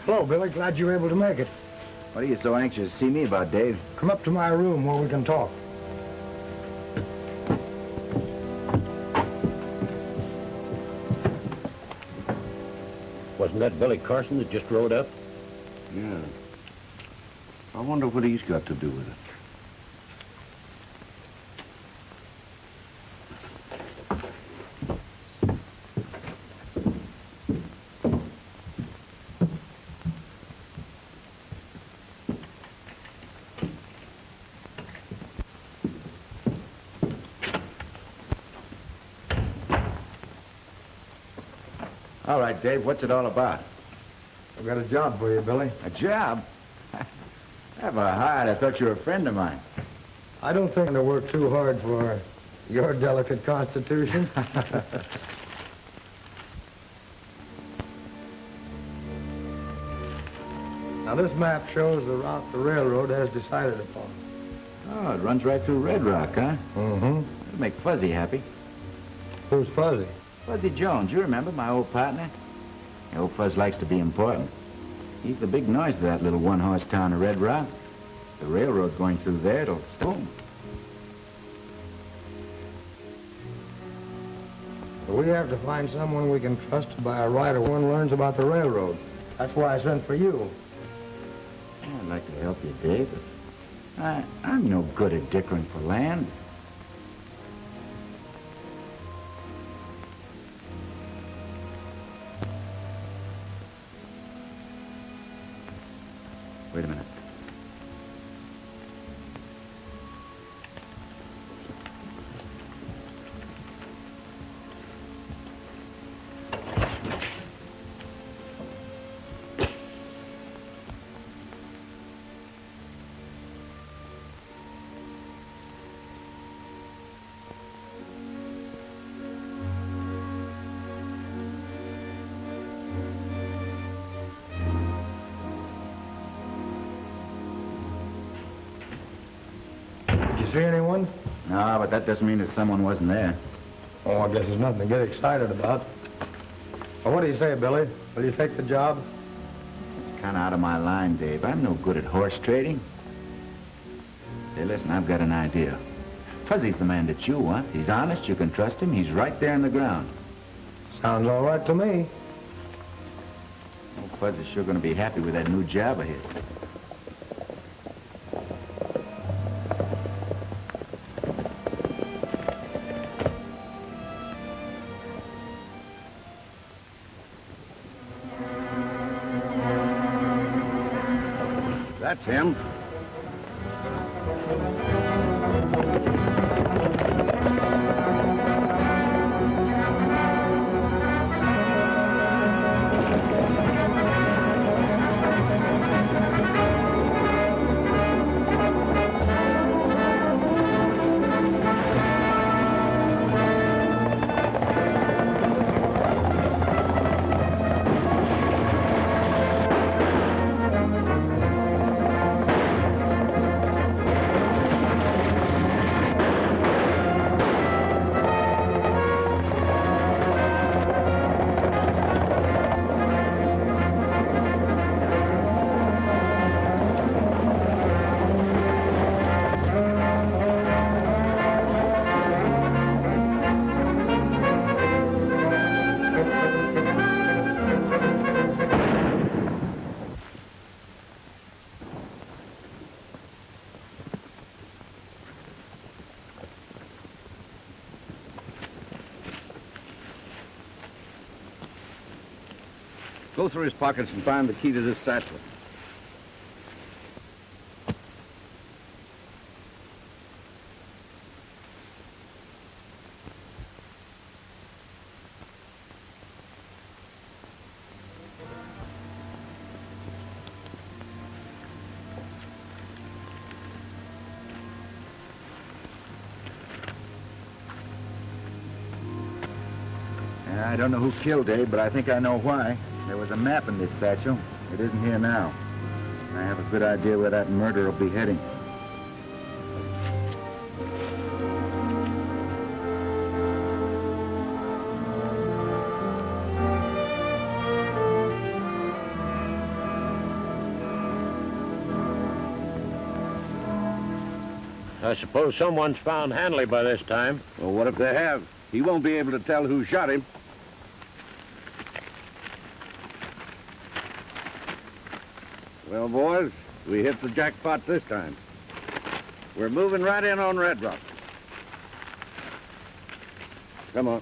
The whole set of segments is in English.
Hello, Billy. Glad you were able to make it. What are you so anxious to see me about, Dave? Come up to my room where we can talk. Wasn't that Billy Carson that just rode up? Yeah. I wonder what he's got to do with it. All right, Dave, what's it all about? I've got a job for you, Billy. A job? Have a heart. I thought you were a friend of mine. I don't think I'm going to work too hard for your delicate constitution. Now, this map shows the route the railroad has decided upon. Oh, it runs right through Red Rock, huh? Mm-hmm. It'll make Fuzzy happy. Who's Fuzzy? Fuzzy Jones, you remember, my old partner? Old Fuzz likes to be important. He's the big noise of that little one-horse town of Red Rock. The railroad going through there, it'll stop. We have to find someone we can trust to buy a rider one learns about the railroad. That's why I sent for you. I'd like to help you, Dave, but I'm no good at dickering for land. Wait a minute. See anyone? No, but that doesn't mean that someone wasn't there. Oh, I guess there's nothing to get excited about. Well, what do you say, Billy? Will you take the job? It's kind of out of my line, Dave. I'm no good at horse trading. Hey, listen, I've got an idea. Fuzzy's the man that you want. He's honest, you can trust him. He's right there in the ground. Sounds all right to me. Oh, Fuzzy's sure going to be happy with that new job of his. That's him. Go through his pockets and find the key to this satchel. I don't know who killed Dave, but I think I know why. There was a map in this satchel. It isn't here now. I have a good idea where that murder will be heading. I suppose someone's found Hanley by this time. Well, what if they have? He won't be able to tell who shot him. Well, boys, we hit the jackpot this time. We're moving right in on Red Rock. Come on.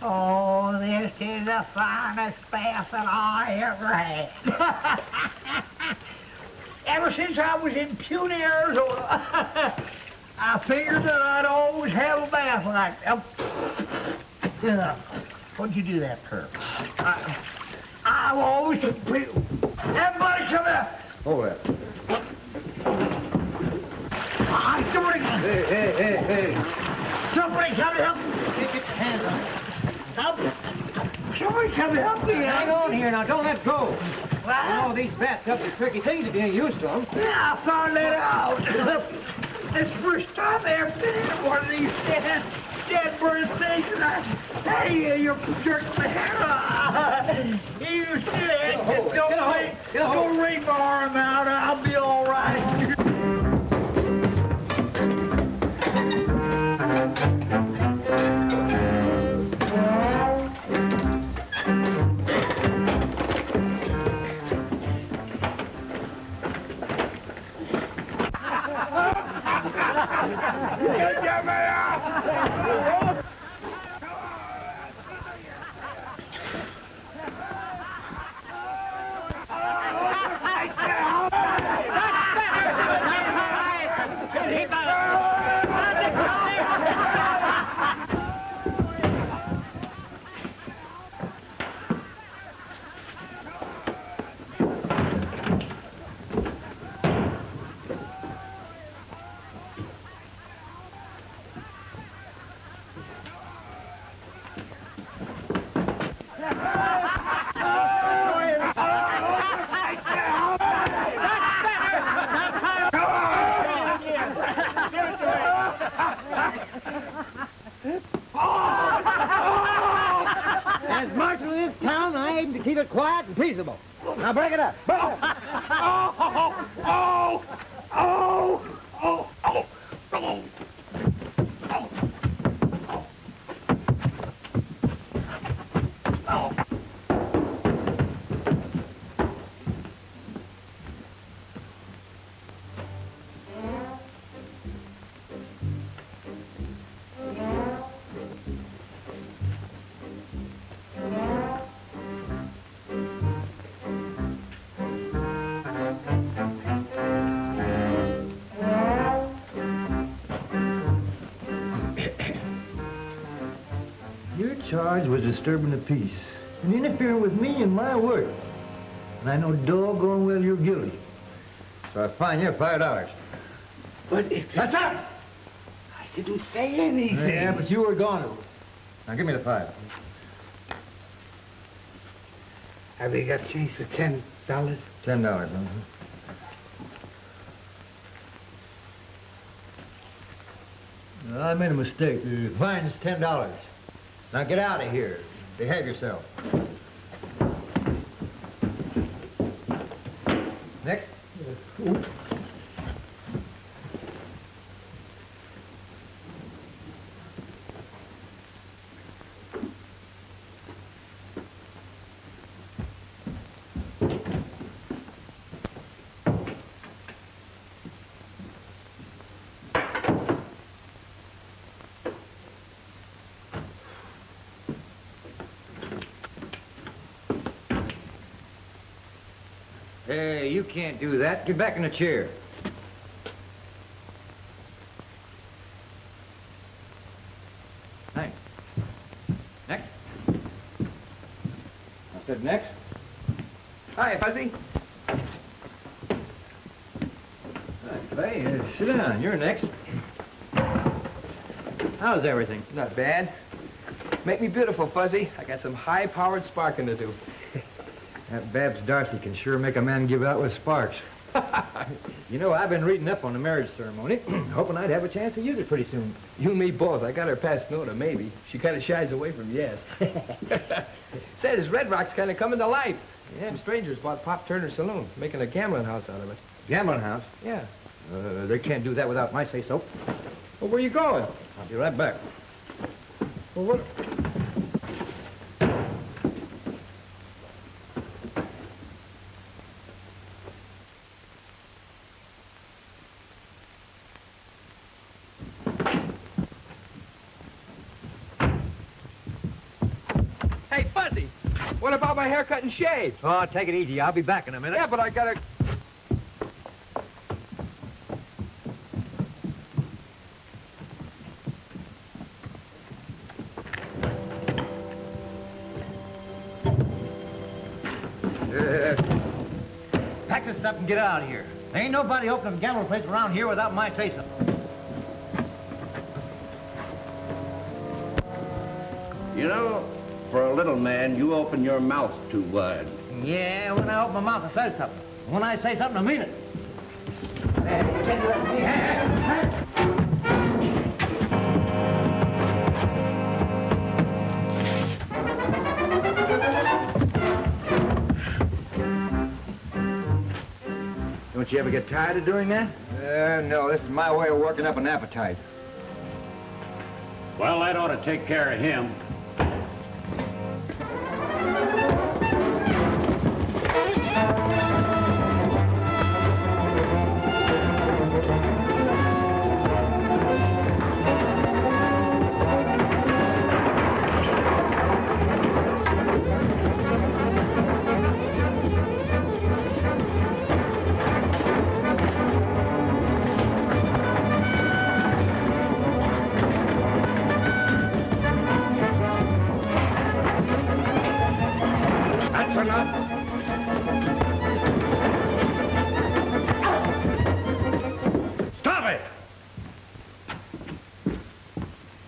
Oh, this is the finest bath that I ever had. Ever since I was in puny Arizona, I figured that I'd always have a bath like that. What'd you do that for? I've always... Everybody come here! Hold that. Somebody... Hey. Somebody come help me! Get your hands on it. Somebody come help me! Hang on here now, don't let go. Well, Oh, these bathtubs are tricky things if you ain't used to them. yeah, I found that out. It's the first time I ever been in one of these dead bird things, and hey, you're jerking my hair off. You said, don't wring my arm out, I'll be all right. As marshal of this town, I aim to keep it quiet and peaceable. Now break it up. Break it up. Your charge was disturbing the peace and interfering with me and my work. And I know doggone well you're guilty. So I fine you $5. But if... That's up! I didn't say anything. Yeah, but you were going to. Now, give me the 5. Have you got change for $10? $10, I made a mistake. The fine's $10. Now get out of here. Behave yourself. Next. Hey, you can't do that. Get back in the chair. Thanks. Next. I said next. Hi, Fuzzy. Hi, Clay. Sit down. You're next. How's everything? Not bad. Make me beautiful, Fuzzy. I got some high-powered sparking to do. That Babs Darcy can sure make a man give out with sparks. You know, I've been reading up on the marriage ceremony, hoping I'd have a chance to use it pretty soon. You and me both. I got her past no to maybe. She kind of shies away from yes. Says Red Rock's kind of coming to life. Yeah. Some strangers bought Pop Turner's saloon, making a gambling house out of it. Gambling house? Yeah. They can't do that without my say-so. Well, where you going? I'll be right back. Well, what? Hey, Fuzzy, what about my haircut and shave? Oh, take it easy. I'll be back in a minute. Yeah, but I gotta... Pack this stuff and get out of here. There ain't nobody opening a gambling place around here without my say-so. You know, for a little man, you open your mouth too wide. Yeah, when I open my mouth, I say something. When I say something, I mean it. Hey, you can't do that to me. Hey. Don't you ever get tired of doing that? No, this is my way of working up an appetite. Well, that ought to take care of him.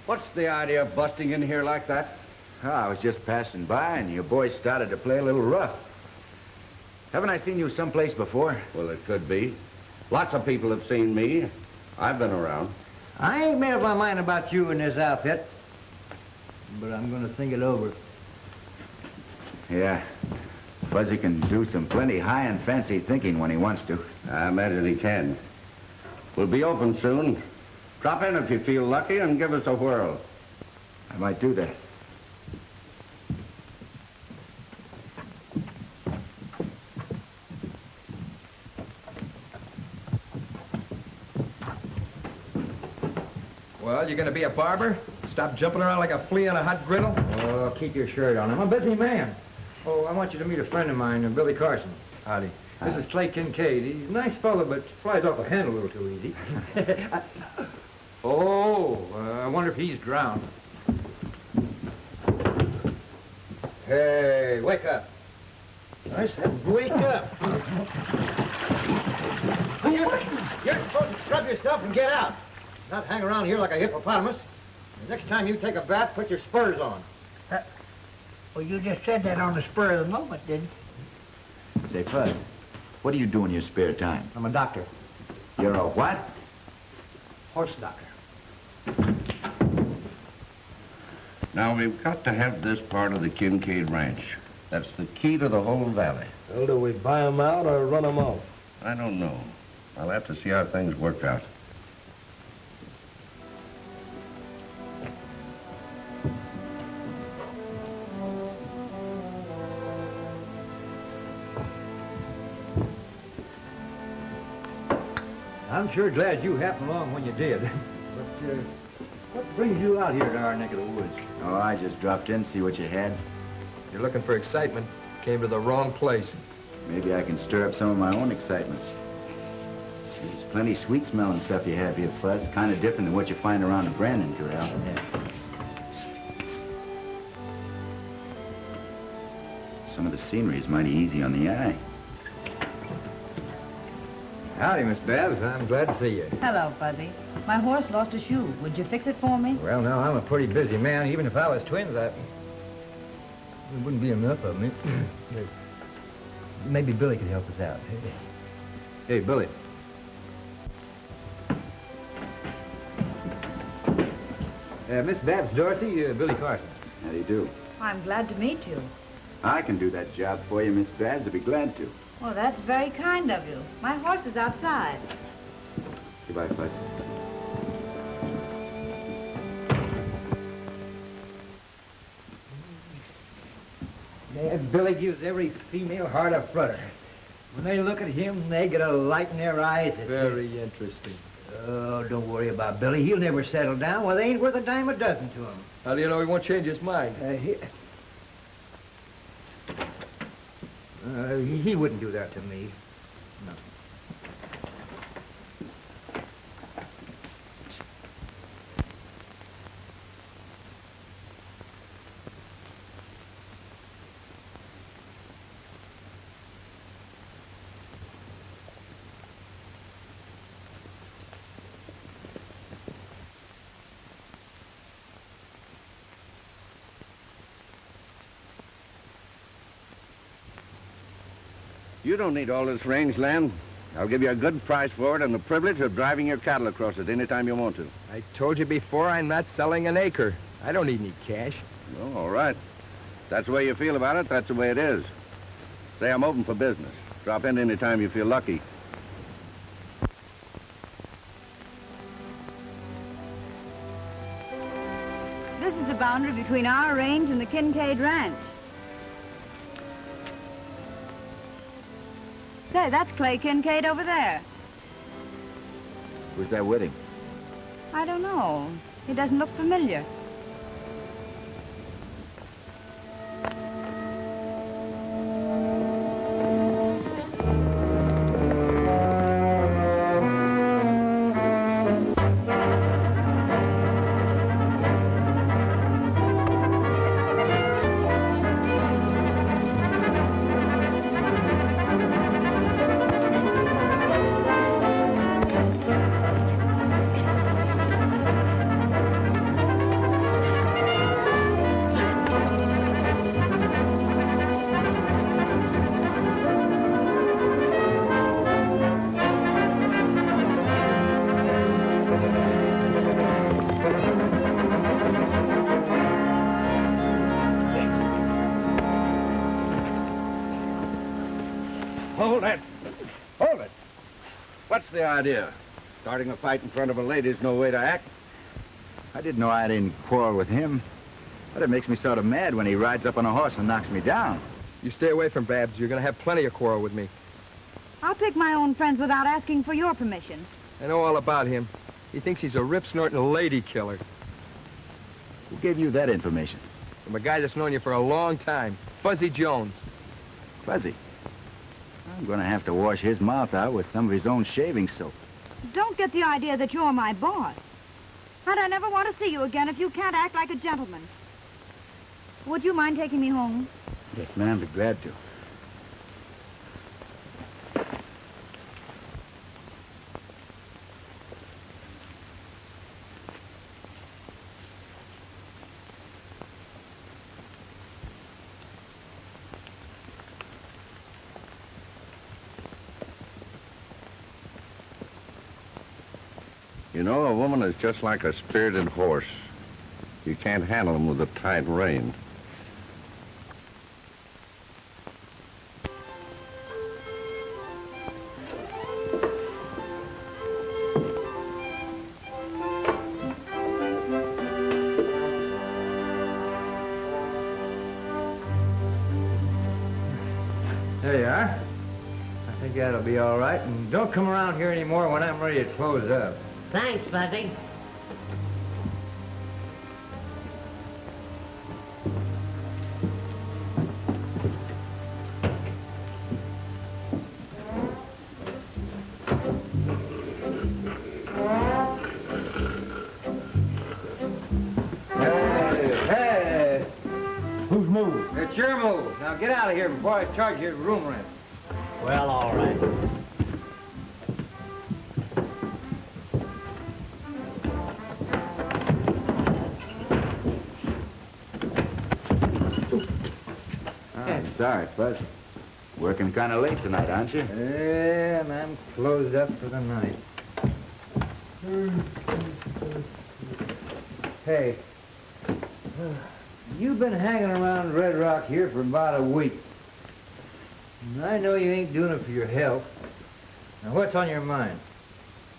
What's the idea of busting in here like that? Oh, I was just passing by, and your boys started to play a little rough. Haven't I seen you someplace before? Well, it could be. Lots of people have seen me. I've been around. I ain't made up my mind about you and this outfit, but I'm gonna think it over. Yeah. Fuzzy can do some plenty high and fancy thinking when he wants to. I imagine he can. We'll be open soon. Drop in if you feel lucky and give us a whirl. I might do that. Well, you gonna be a barber? Stop jumping around like a flea on a hot griddle? Oh, keep your shirt on. I'm a busy man. Oh, I want you to meet a friend of mine, Billy Carson. Howdy. This is Clay Kincaid. He's a nice fellow, but flies off the handle a little too easy. I wonder if he's drowned. Hey, wake up. I said wake up. You're supposed to scrub yourself and get out. Not hang around here like a hippopotamus. The next time you take a bath, put your spurs on. Well, you just said that on the spur of the moment, didn't you? Say, Fuzz, what do you do in your spare time? I'm a doctor. You're a what? Horse doctor. Now, we've got to have this part of the Kincaid ranch. That's the key to the whole valley. Well, do we buy them out or run them off? I don't know. I'll have to see how things work out. I'm sure glad you happened along when you did. But what brings you out here to our neck of the woods? Oh, I just dropped in, see what you had. You're looking for excitement. Came to the wrong place. Maybe I can stir up some of my own excitement. There's plenty sweet-smelling stuff you have here, Fuzz. Kind of different than what you find around the Brandon corral. Yeah. Some of the scenery is mighty easy on the eye. Howdy, Miss Babs. I'm glad to see you. Hello, Fuzzy. My horse lost a shoe. Would you fix it for me? Well, now, I'm a pretty busy man. Even if I was twins, it wouldn't be enough of me. Maybe Billy could help us out. Hey, Billy. Miss Babs Darcy, Billy Carson. How do you do? I'm glad to meet you. I can do that job for you, Miss Babs. I'd be glad to. Well, that's very kind of you. My horse is outside. Goodbye, Fuzz. Billy gives every female heart a flutter. When they look at him, they get a light in their eyes. Very interesting. Oh, don't worry about Billy. He'll never settle down. Well, they ain't worth a dime a dozen to him. How do you know he won't change his mind? He wouldn't do that to me. No. You don't need all this range land. I'll give you a good price for it and the privilege of driving your cattle across it any time you want to. I told you before, I'm not selling an acre. I don't need any cash. Well, all right. If that's the way you feel about it, that's the way it is. Say I'm open for business. Drop in any time you feel lucky. This is the boundary between our range and the Kincaid Ranch. Say, that's Clay Kincaid over there. Who's that with him? I don't know. He doesn't look familiar. Hold it. Hold it. What's the idea? Starting a fight in front of a lady's no way to act. I didn't know I didn't quarrel with him. But it makes me sort of mad when he rides up on a horse and knocks me down. You stay away from Babs. You're going to have plenty of quarrel with me. I'll pick my own friends without asking for your permission. I know all about him. He thinks he's a rip-snorting lady killer. Who gave you that information? From a guy that's known you for a long time. Fuzzy Jones. Fuzzy. I'm going to have to wash his mouth out with some of his own shaving soap. Don't get the idea that you're my boss. And I never want to see you again if you can't act like a gentleman. Would you mind taking me home? Yes, ma'am, I'd be glad to. You know, a woman is just like a spirited horse. You can't handle them with a tight rein. There you are. I think that'll be all right. And don't come around here anymore when I'm ready to close up. Thanks, Fuzzy. Hey! Whose move? It's your move. Now get out of here before I charge you room rent. Well, all right. I'm sorry, Fuzz. Working kind of late tonight, aren't you? Yeah, and I'm closed up for the night. Hey, you've been hanging around Red Rock here for about a week. And I know you ain't doing it for your health. Now, what's on your mind?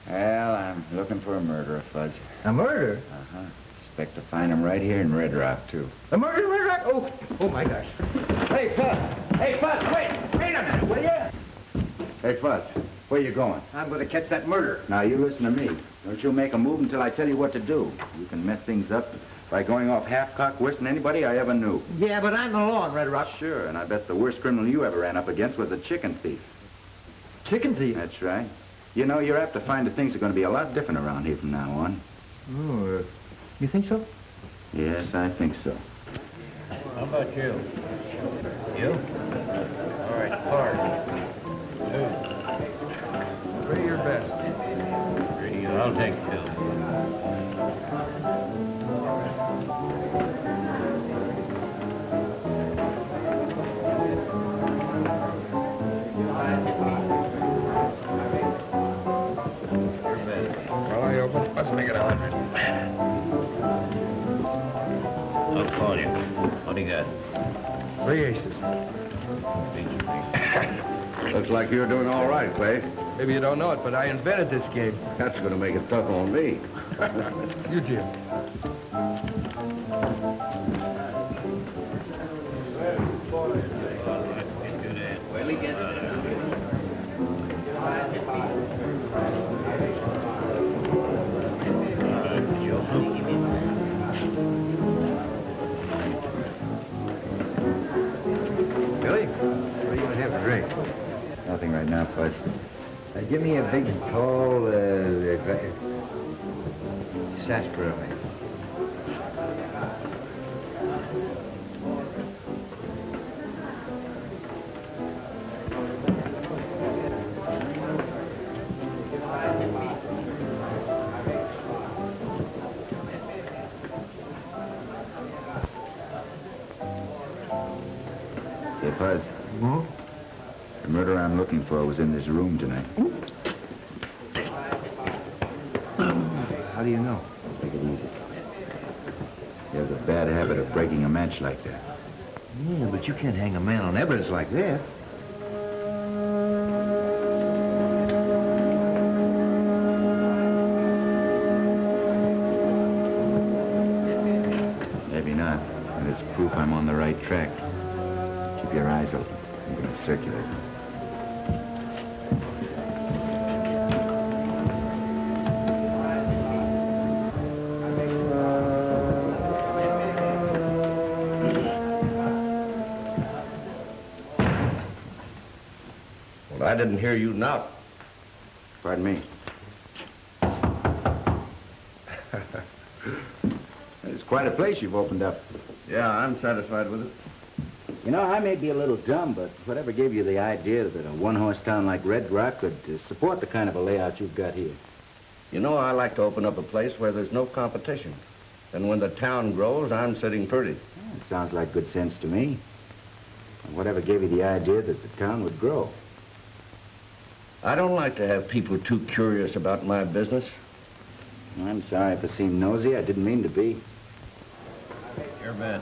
Well, I'm looking for a murderer, Fuzz. A murder? Uh-huh. Expect to find him right here in Red Rock, too. A murder in Red Rock? Oh my gosh. Hey, Fuzz! Hey, Fuzz, wait a minute, will you? Hey, Fuzz, where you going? I'm going to catch that murderer. Now, you listen to me. Don't you make a move until I tell you what to do. You can mess things up by going off half-cocked worse than anybody I ever knew. Yeah, but I'm the law in Red Rock. Sure, and I bet the worst criminal you ever ran up against was a chicken thief. Chicken thief? That's right. You know, you're apt to find that things are going to be a lot different around here from now on. Oh, you think so? Yes, I think so. How about you? You? All right, card. 2. Three your best. 3. I'll take 2. Well, I open. Let's make it 100. I'll call you. What do you got? 3 aces. Looks like you're doing all right, Clay. Maybe you don't know it, but I invented this game. That's going to make it tough on me. You, Jim. Well, he gets Billy, what are you going to have to drink? Nothing right now, Fuzz. Give me a big, tall, sarsaparilla. Hey, Fuzz. Hmm? The murderer I'm looking for was in this room tonight. How do you know? Take it easy. He has a bad habit of breaking a match like that. Yeah, but you can't hang a man on evidence like that. Maybe not, but it's proof I'm on the right track. Keep your eyes open. I'm going to circulate. Well, I didn't hear you knock. Pardon me. It's quite a place you've opened up. Yeah, I'm satisfied with it. You know, I may be a little dumb, but whatever gave you the idea that a one-horse town like Red Rock could support the kind of a layout you've got here? You know, I like to open up a place where there's no competition. And when the town grows, I'm sitting pretty. Well, it sounds like good sense to me. And whatever gave you the idea that the town would grow? I don't like to have people too curious about my business. I'm sorry if I seem nosy. I didn't mean to be. Your bet.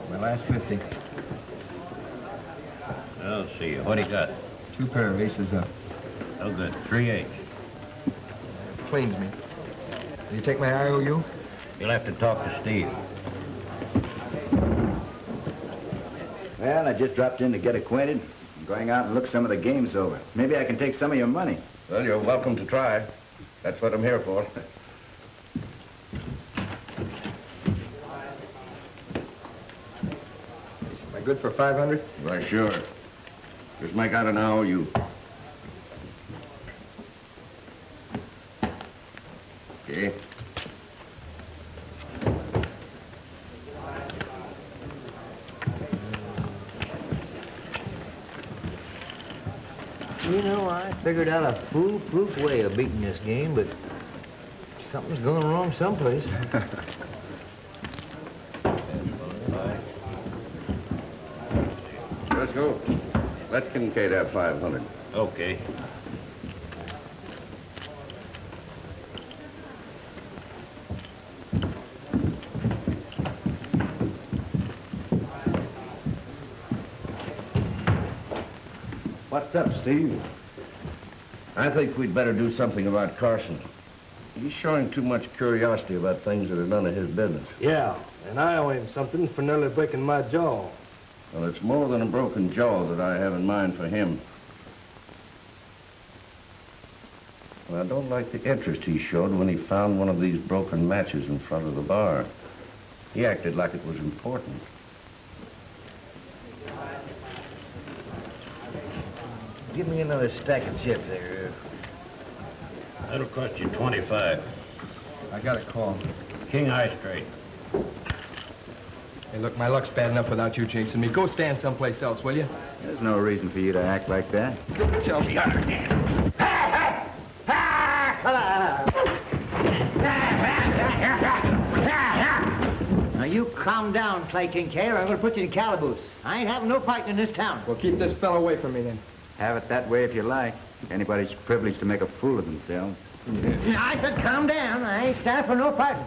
My last 50. I'll see you. What do you got? 2 pair of aces up. Oh, good. 3-8. Cleans me. Will you take my IOU? You'll have to talk to Steve. Well, I just dropped in to get acquainted. I'm going out and look some of the games over. Maybe I can take some of your money. Well, you're welcome to try. That's what I'm here for. Am I good for 500? Why, sure. Just make out an IOU. Okay. You know, I figured out a foolproof way of beating this game, but something's going wrong someplace. Let's go. Let Kincaid have 500. Okay. What's up, Steve? I think we'd better do something about Carson. He's showing too much curiosity about things that are none of his business. Yeah, and I owe him something for nearly breaking my jaw. Well, it's more than a broken jaw that I have in mind for him. Well, I don't like the interest he showed when he found one of these broken matches in front of the bar. He acted like it was important. Give me another stack of chips there. That'll cost you 25. I got a call. King High straight. Hey, look, my luck's bad enough without you jinxing me. Go stand someplace else, will you? There's no reason for you to act like that. Tell me. Now, you calm down, Clay Kincaid, or I'm going to put you in calaboose. I ain't having no fighting in this town. Well, keep this fellow away from me, then. Have it that way if you like. Anybody's privileged to make a fool of themselves. I said calm down. I ain't standing for no fighting.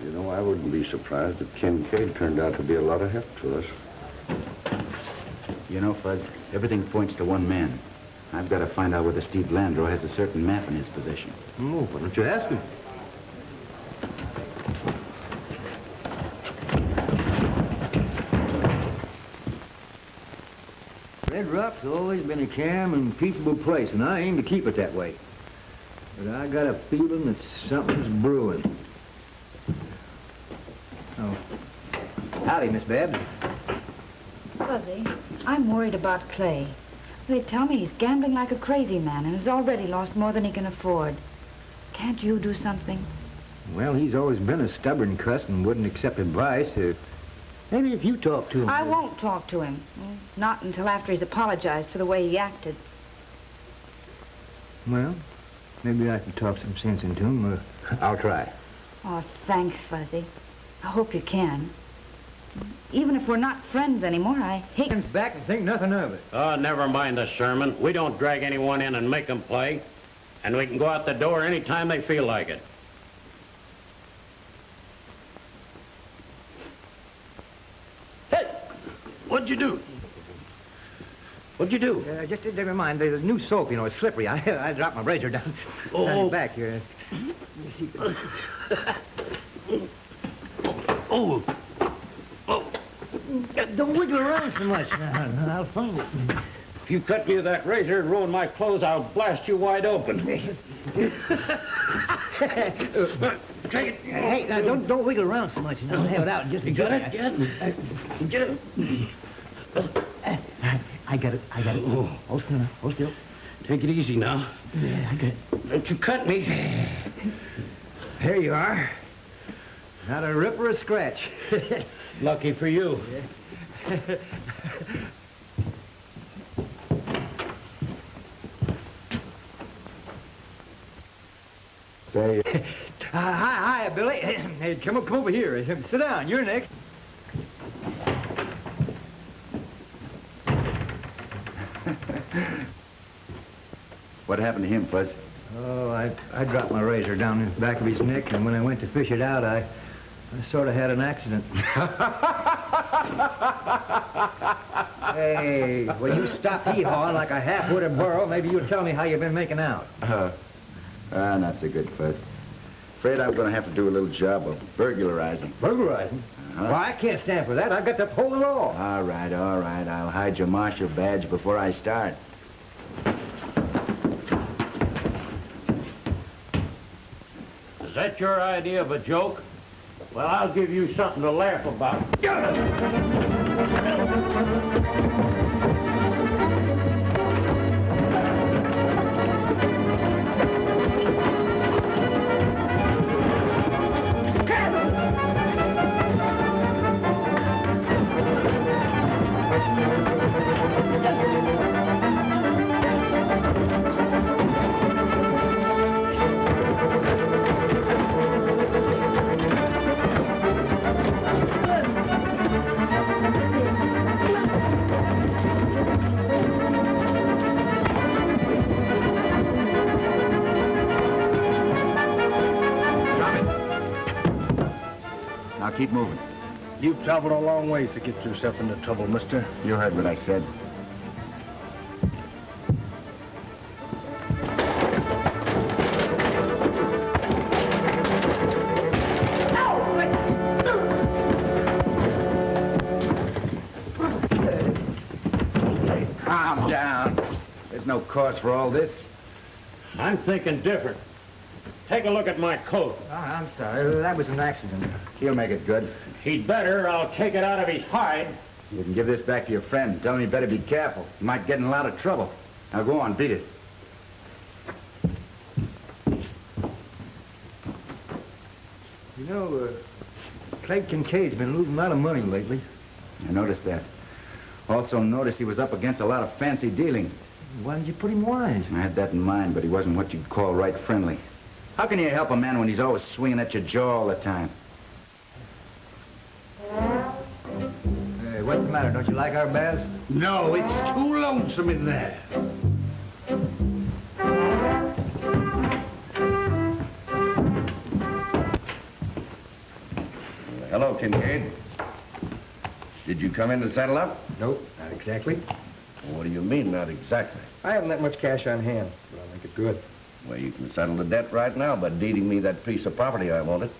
You know, I wouldn't be surprised if Kincaid turned out to be a lot of help to us. You know, Fuzz, everything points to one man. I've got to find out whether Steve Landreau has a certain map in his possession. Oh, why don't you ask him? Red Rock's always been a calm and peaceable place, and I aim to keep it that way. But I got a feeling that something's brewing. Oh. Howdy, Miss Babs. Fuzzy, I'm worried about Clay. They tell me he's gambling like a crazy man and has already lost more than he can afford. Can't you do something? Well, he's always been a stubborn cuss and wouldn't accept advice. Maybe if you talk to him. I won't talk to him. Not until after he's apologized for the way he acted. Well, maybe I can talk some sense into him. I'll try. Oh, thanks, Fuzzy. I hope you can. Even if we're not friends anymore, I hate... Back and think nothing of it. Oh, never mind the sermon. We don't drag anyone in and make them play. And we can go out the door any time they feel like it. Hey! What'd you do? What'd you do? Just never mind. The new soap, you know, it's slippery. I dropped my razor down Oh. back here. Let me see. Oh! Don't wiggle around so much. I'll find it. If you cut me with that razor and ruin my clothes, I'll blast you wide open. Take it. Hey, now, don't wiggle around so much. You know, have it out. Just You got it? Get it? I got it. Oh. Hold still. Hold still. Take it easy now. Yeah, I got it. Don't you cut me. There you are. Not a rip or a scratch. Lucky for you. Say, Hi, Billy. Hey, come over here. Sit down. You're next. What happened to him, Fuzz? Oh, I dropped my razor down the back of his neck, and when I went to fish it out, I sort of had an accident. Hey, will you stop hee-hawing like a half-witted burro? Maybe you'll tell me how you've been making out. Not so good, Fuzz. Afraid I'm going to have to do a little job of burglarizing. Burglarizing? Well, I can't stand for that. I've got to uphold the law. All right. I'll hide your marshal badge before I start. Is that your idea of a joke? Well, I'll give you something to laugh about. Keep moving. You've traveled a long ways to get yourself into trouble, mister. You heard what I said. Calm down. There's no cause for all this. I'm thinking different. Take a look at my coat. Oh, I'm sorry. That was an accident. He'll make it good. He'd better, or I'll take it out of his hide. You can give this back to your friend. Tell him he better be careful. He might get in a lot of trouble. Now go on, beat it. You know, Craig Kincaid's been losing a lot of money lately. I noticed that. Also noticed he was up against a lot of fancy dealing. Why did you put him wise? I had that in mind, but he wasn't what you'd call right friendly. How can you help a man when he's always swinging at your jaw all the time? Hey, what's the matter? Don't you like our baths? No, it's too lonesome in there. Hello, Kincaid. Did you come in to settle up? Nope, not exactly. What do you mean, not exactly? I haven't that much cash on hand, but I'll make it good. Well, you can settle the debt right now by deeding me that piece of property I wanted.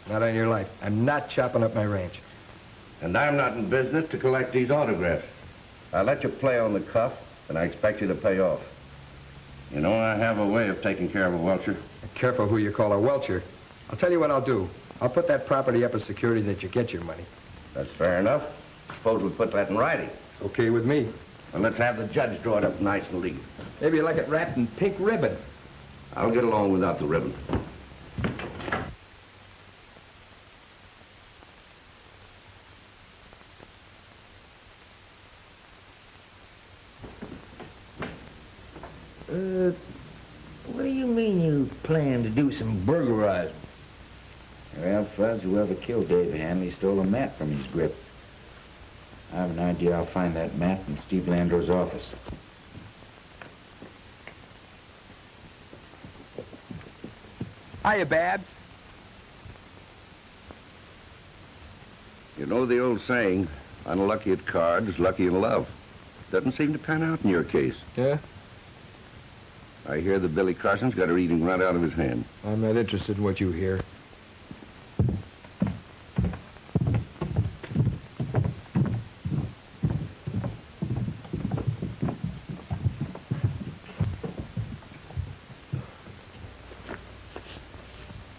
Not on your life. I'm not chopping up my ranch. And I'm not in business to collect these autographs. I let you play on the cuff, and I expect you to pay off. You know, I have a way of taking care of a welcher. Careful who you call a welcher. I'll tell you what I'll do. I'll put that property up as security that you get your money. That's fair enough. Suppose we put that in writing. Okay with me. And let's have the judge draw it up nice and legal. Maybe you like it wrapped in pink ribbon. I'll get along without the ribbon. What do you mean you plan to do some burglarizing? Well, Fuzz, whoever killed Dave Hanley stole a map from his grip. I have an idea I'll find that map in Steve Landreau's office. Hiya, Babs. You know the old saying, unlucky at cards, lucky in love. Doesn't seem to pan out in your case. Yeah? I hear that Billy Carson's got her eating right out of his hand. I'm not interested in what you hear.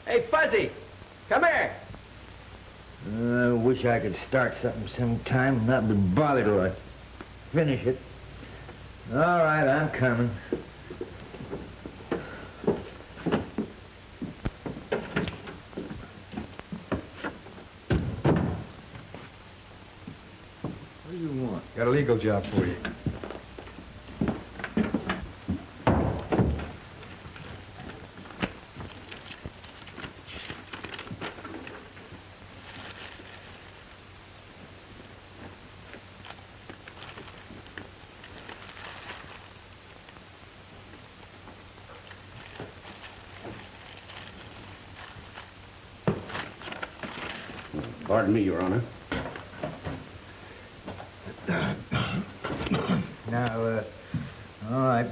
Hey, Fuzzy, come here. I wish I could start something sometime and not be bothered till I finish it. All right, I'm coming. What do you want? Got a legal job for you. Pardon me, Your Honor. Now, all right.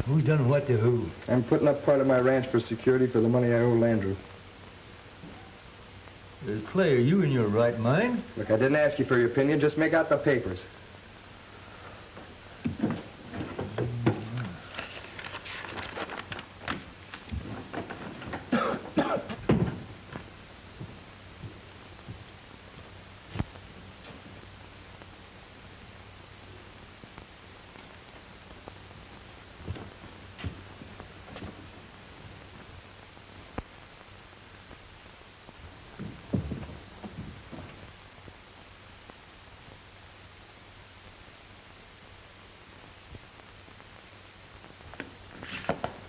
Who's done what to who? I'm putting up part of my ranch for security for the money I owe Landreau. Clay, are you in your right mind? Look, I didn't ask you for your opinion. Just make out the papers.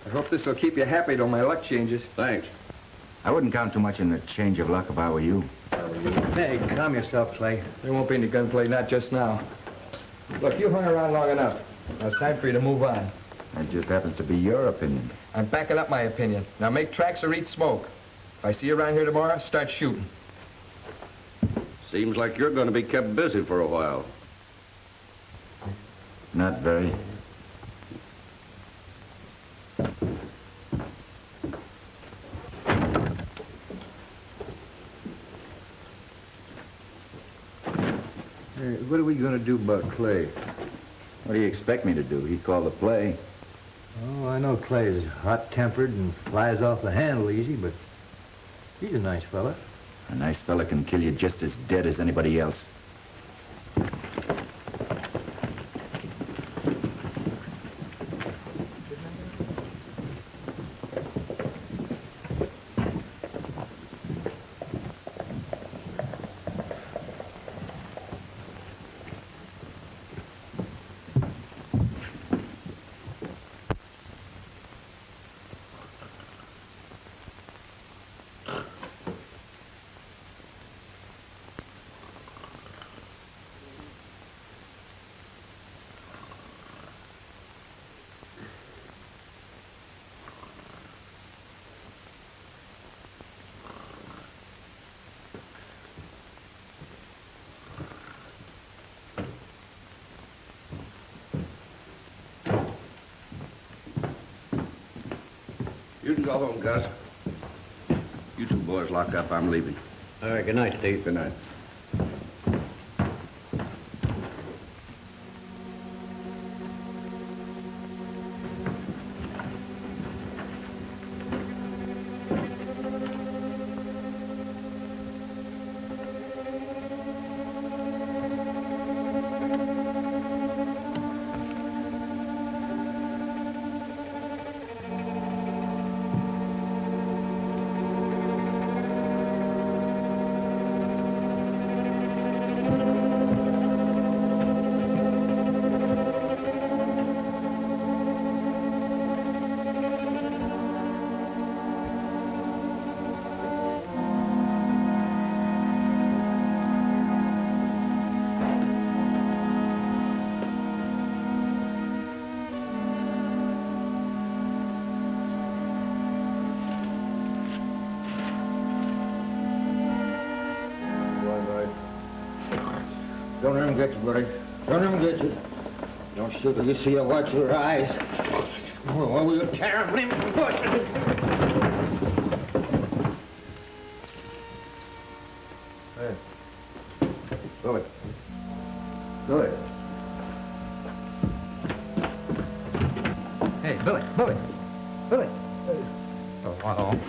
I hope this will keep you happy till my luck changes. Thanks. I wouldn't count too much on the change of luck if I were you. Hey, calm yourself, Clay. There won't be any gunplay, not just now. Look, you hung around long enough. Now it's time for you to move on. That just happens to be your opinion. I'm backing up my opinion. Now make tracks or eat smoke. If I see you around here tomorrow, start shooting. Seems like you're going to be kept busy for a while. Not very. What are we going to do about Clay? What do you expect me to do? He called the play. Oh, I know Clay's hot-tempered and flies off the handle easy, but he's a nice fella. A nice fella can kill you just as dead as anybody else. You can go home, Gus. You two boys lock up. I'm leaving. All right, good night, Steve. Good night. Don't let him get you, buddy. Don't let him get you. Don't shoot till you see her. Watch your eyes. What will you tear him limb from bush? Hey. Billy. Billy. Hey, Billy, Billy, Billy. Oh, wow.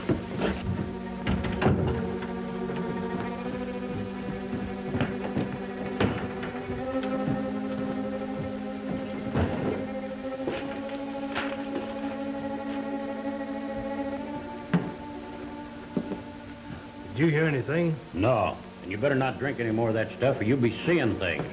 Did you hear anything? No. And you better not drink any more of that stuff or you'll be seeing things.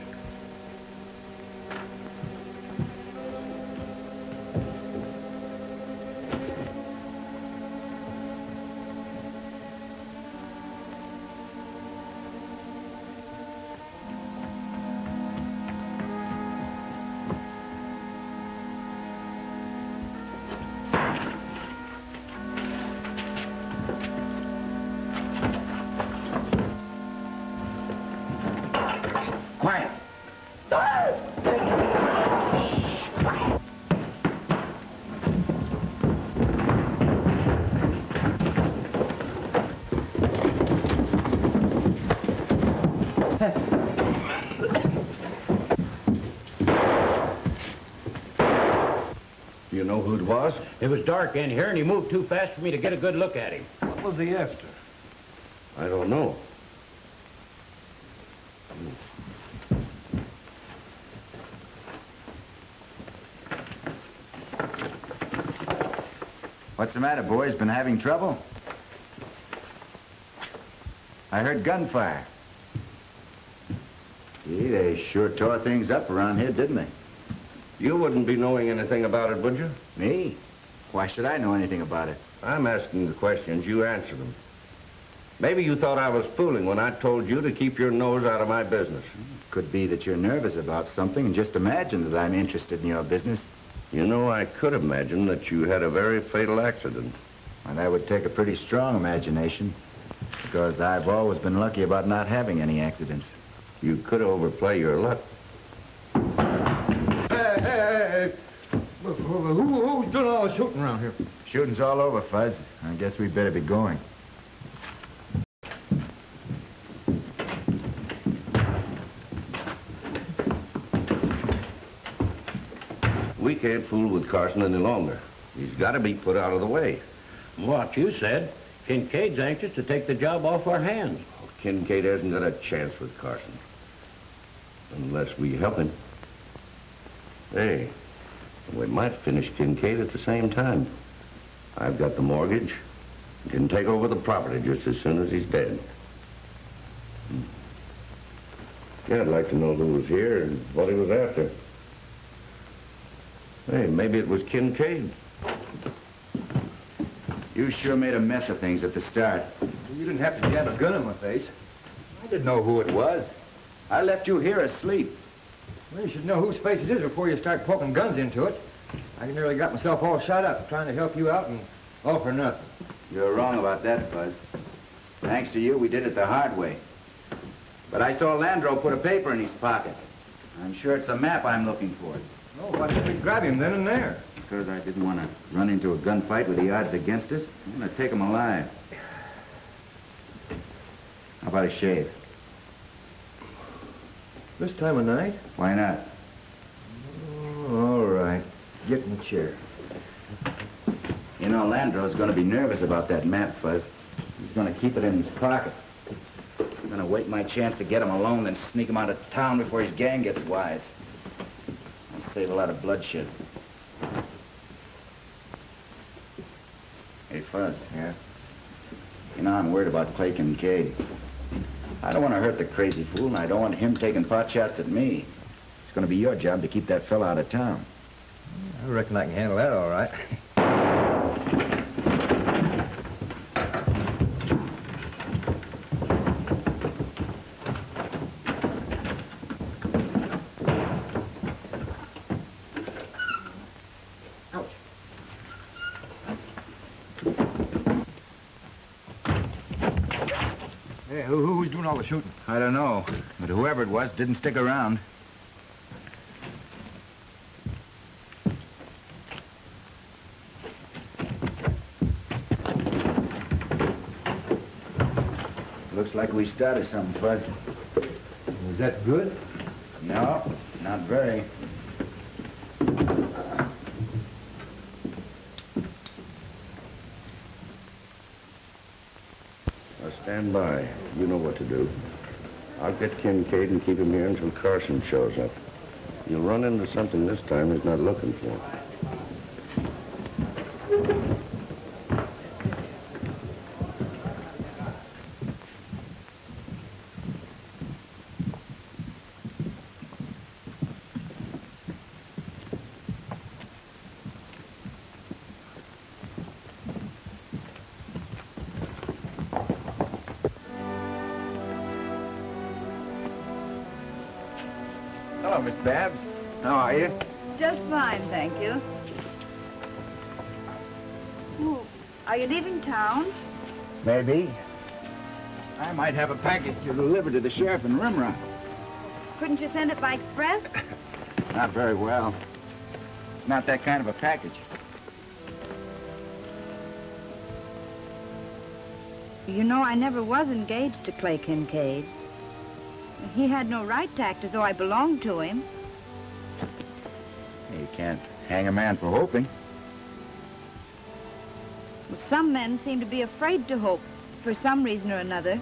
Do you know who it was? It was dark in here, and he moved too fast for me to get a good look at him. What was he after? I don't know. What's the matter, boys? Been having trouble? I heard gunfire. Gee, they sure tore things up around here, didn't they? You wouldn't be knowing anything about it, would you? Me? Why should I know anything about it? I'm asking the questions. You answer them. Maybe you thought I was fooling when I told you to keep your nose out of my business. Could be that you're nervous about something and just imagine that I'm interested in your business. You know, I could imagine that you had a very fatal accident. And that would take a pretty strong imagination, because I've always been lucky about not having any accidents. You could overplay your luck. Hey! Who's doing all the shooting around here? Shooting's all over, Fuzz. I guess we'd better be going. We can't fool with Carson any longer. He's got to be put out of the way. What you said, Kincaid's anxious to take the job off our hands. Kincaid hasn't got a chance with Carson. Unless we help him. Hey, we might finish Kincaid at the same time. I've got the mortgage. Can take over the property just as soon as he's dead. Yeah, I'd like to know who was here and what he was after. Hey, maybe it was Kincaid. You sure made a mess of things at the start. You didn't have to jab a gun in my face. I didn't know who it was. I left you here asleep. Well, you should know whose face it is before you start poking guns into it. I nearly got myself all shot up trying to help you out and all for nothing. You're wrong about that, Fuzz. Thanks to you, we did it the hard way. But I saw Landreau put a paper in his pocket. I'm sure it's the map I'm looking for. Oh, why didn't we grab him then and there? Because I didn't want to run into a gunfight with the odds against us. I'm going to take him alive. How about a shave? This time of night? Why not? Oh, all right. Get in the chair. You know, Landreau's going to be nervous about that map, Fuzz. He's going to keep it in his pocket. I'm going to wait my chance to get him alone, then sneak him out of town before his gang gets wise. I'll save a lot of bloodshed. Hey, Fuzz. Yeah? You know, I'm worried about Clay Kincaid. I don't want to hurt the crazy fool, and I don't want him taking pot shots at me. It's going to be your job to keep that fella out of town. I reckon I can handle that all right. Who's doing all the shooting? I don't know, but whoever it was didn't stick around. Looks like we started something, Fuzz. Was that good? No, not very. Stand by. You know what to do. I'll get Kincaid and keep him here until Carson shows up. You'll run into something this time he's not looking for. Hello, Miss Babs. How are you? Just fine, thank you. Oh, are you leaving town? Maybe. I might have a package to deliver to the sheriff in Rimrock. Couldn't you send it by express? Not very well. It's not that kind of a package. You know, I never was engaged to Clay Kincaid. He had no right to act as though I belonged to him. You can't hang a man for hoping. Some men seem to be afraid to hope, for some reason or another.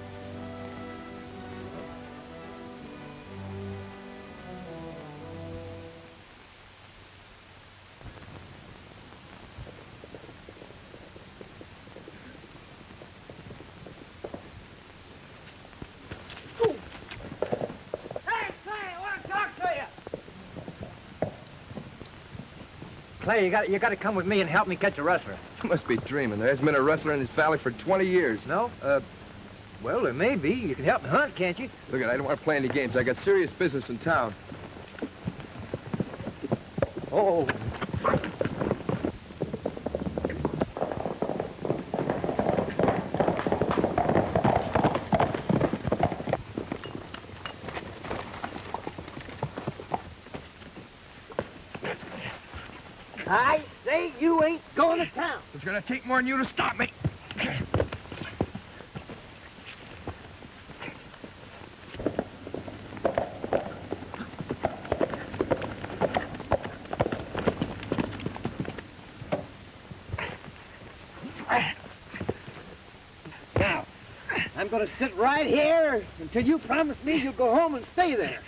Clay, you got to come with me and help me catch a rustler. You must be dreaming. There hasn't been a rustler in this valley for 20 years. No? Well, there may be. You can help me hunt, can't you? Look, I don't want to play any games. I got serious business in town. Oh. I say you ain't going to town. It's going to take more than you to stop me. Now, I'm going to sit right here until you promise me you'll go home and stay there.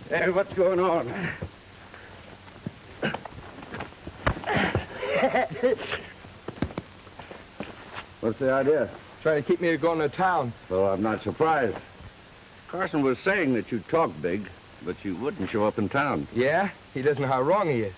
Hey, what's going on? What's the idea? Trying to keep me going to town. Well, I'm not surprised. Carson was saying that you talk big, but you wouldn't show up in town. Yeah? He doesn't know how wrong he is.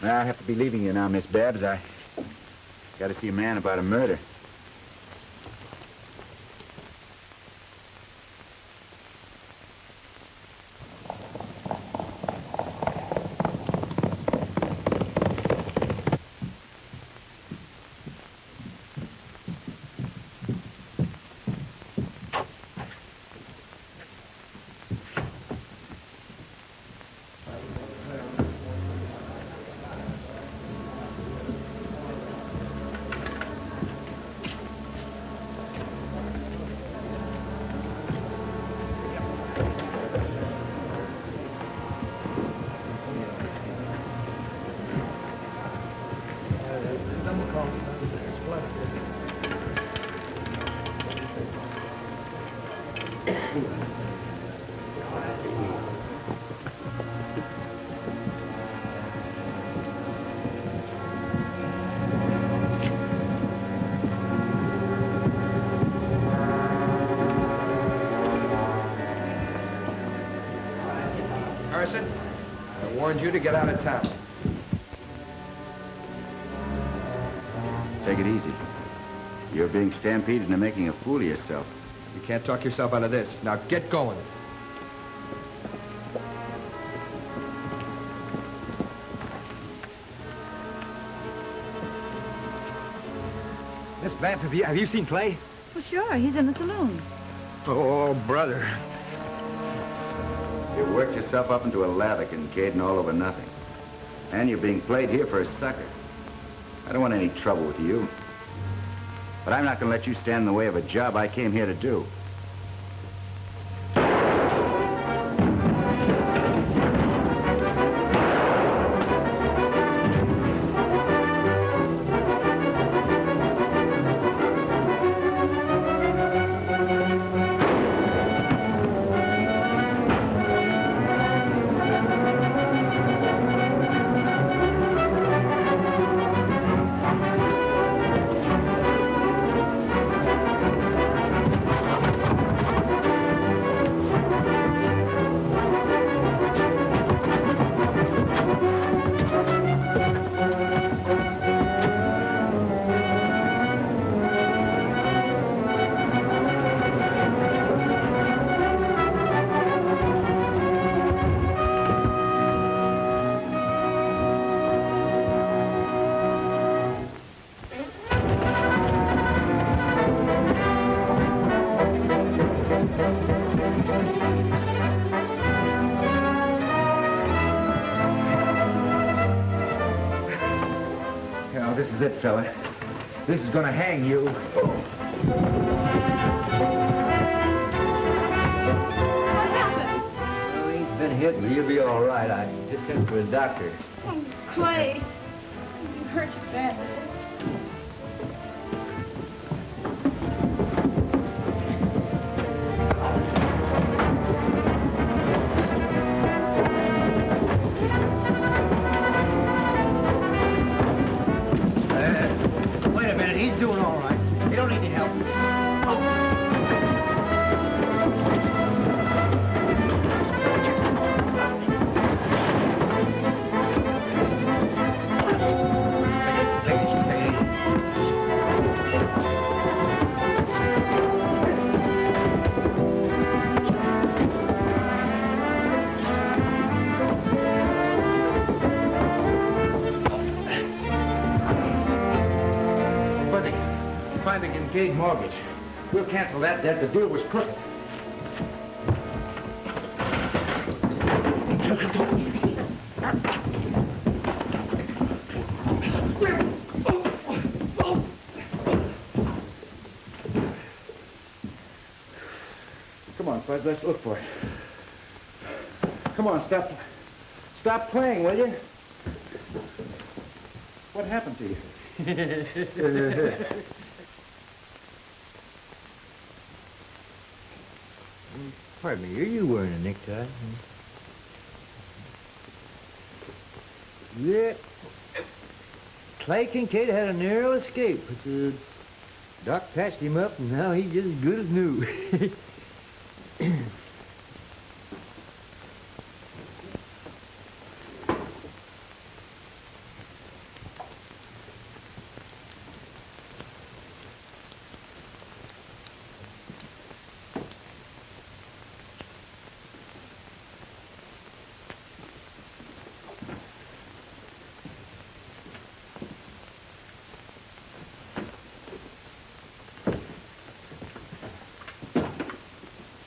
I have to be leaving you now, Miss Babs. I got to see a man about a murder. Carson, I warned you to get out of town. Take it easy. You're being stampeded into making a fool of yourself. You can't talk yourself out of this. Now get going. Miss Babs, have you seen Clay? Well, sure. He's in the saloon. Oh, brother. You worked yourself up into a lather, Kincaid, and all over nothing. And you're being played here for a sucker. I don't want any trouble with you. But I'm not going to let you stand in the way of a job I came here to do. it, fella. This is gonna hang you. What happened? Well, he's been hit, but he'll be all right. I just sent for a doctor. Oh, Clay. You hurt your back. Wait a minute, he's doing all right. You don't need any help. Fuzzy, find the Kincaid mortgage. We'll cancel that debt. The deal was crooked. Come on, Fuzz, let's look for it. Come on, stop playing, will you? What happened to you? Pardon me, are you wearing a necktie? Yeah. Clay Kincaid had a narrow escape, but the doc patched him up, and now he's just as good as new.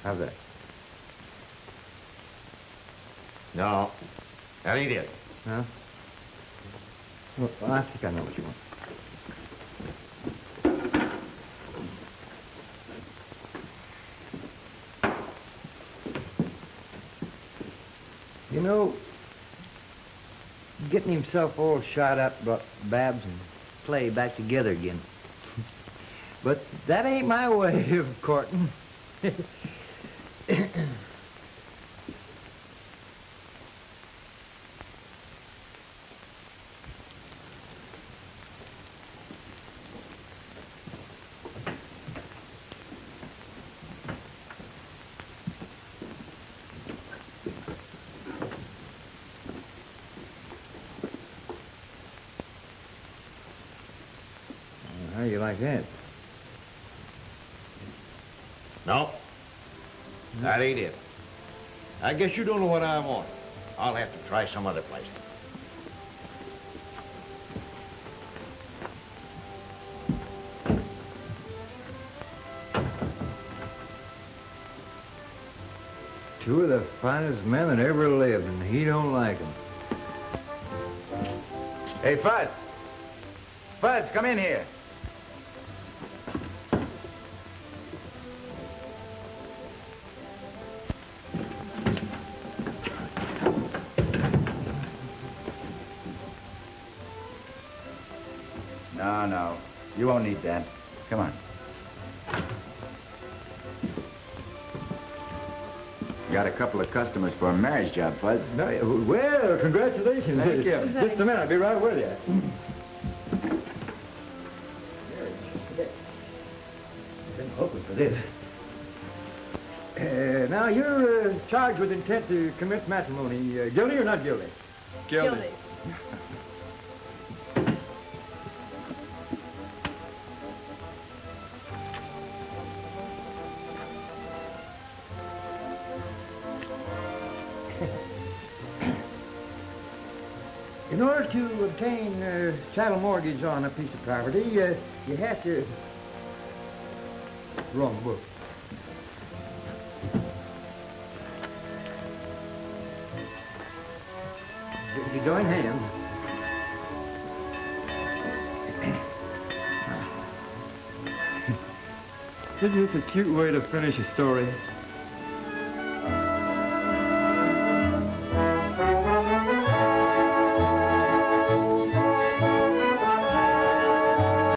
How's that? No, that ain't it. Huh? Well, I think I know what you want. You know, getting himself all shot up brought Babs and Clay back together again. But that ain't my way of courting. How you like that? No, that ain't it. I guess you don't know what I want. I'll have to try some other place. Two of the finest men that ever lived, and he don't like them. Hey, Fuzz. Fuzz, come in here. No, you won't need that. Come on. Got a couple of customers for a marriage job, Fuzz. No, well, congratulations. Thank you. Just a minute, I'll be right with you. Been hoping for this. Now, you're charged with intent to commit matrimony. Guilty or not guilty? Guilty. In order to obtain a chattel mortgage on a piece of property, you have to... Wrong book. You join hands. Isn't this a cute way to finish a story?